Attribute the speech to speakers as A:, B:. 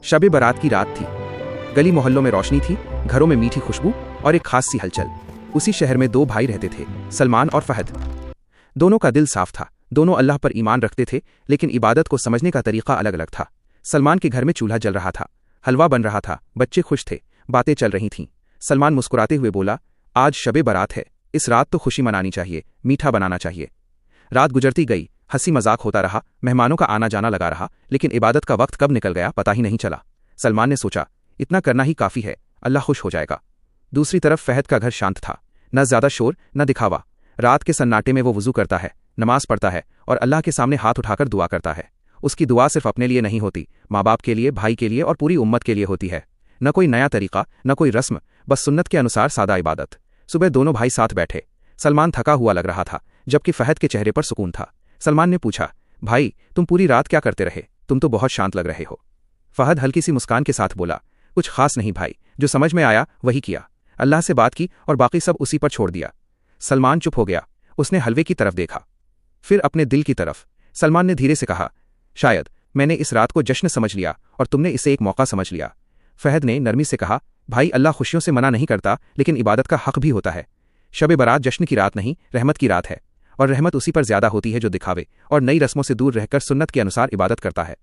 A: शब बारात की रात थी। गली मोहल्लों में रोशनी थी, घरों में मीठी खुशबू और एक खास सी हलचल। उसी शहर में दो भाई रहते थे, सलमान और फहद। दोनों का दिल साफ था, दोनों अल्लाह पर ईमान रखते थे, लेकिन इबादत को समझने का तरीका अलग अलग था। सलमान के घर में चूल्हा जल रहा था, हलवा बन रहा था, बच्चे खुश थे, बातें चल रही थीं। सलमान मुस्कुराते हुए बोला, आज शब बारात है, इस रात तो खुशी मनानी चाहिए, मीठा बनाना चाहिए। रात गुजरती गई, हंसी मजाक होता रहा, मेहमानों का आना जाना लगा रहा, लेकिन इबादत का वक्त कब निकल गया पता ही नहीं चला। सलमान ने सोचा, इतना करना ही काफी है, अल्लाह खुश हो जाएगा। दूसरी तरफ फहद का घर शांत था, न ज्यादा शोर न दिखावा। रात के सन्नाटे में वो वुजू करता है, नमाज पढ़ता है और अल्लाह के सामने हाथ उठाकर दुआ करता है। उसकी दुआ सिर्फ अपने लिए नहीं होती, माँ बाप के लिए, भाई के लिए और पूरी उम्मत के लिए होती है। न कोई नया तरीका, न कोई रस्म, बस सुन्नत के अनुसार सादा इबादत। सुबह दोनों भाई साथ बैठे। सलमान थका हुआ लग रहा था, जबकि फहद के चेहरे पर सुकून था। सलमान ने पूछा, भाई तुम पूरी रात क्या करते रहे, तुम तो बहुत शांत लग रहे हो। फहद हल्की सी मुस्कान के साथ बोला, कुछ खास नहीं भाई, जो समझ में आया वही किया। अल्लाह से बात की और बाकी सब उसी पर छोड़ दिया। सलमान चुप हो गया, उसने हलवे की तरफ देखा, फिर अपने दिल की तरफ। सलमान ने धीरे से कहा, शायद मैंने इस रात को जश्न समझ लिया और तुमने इसे एक मौका समझ लिया। फहद ने नरमी से कहा, भाई अल्लाह खुशियों से मना नहीं करता, लेकिन इबादत का हक भी होता है। शब बारात जश्न की रात नहीं, रहमत की रात है, और रहमत उसी पर ज्यादा होती है जो दिखावे और नई रस्मों से दूर रहकर सुन्नत के अनुसार इबादत करता है।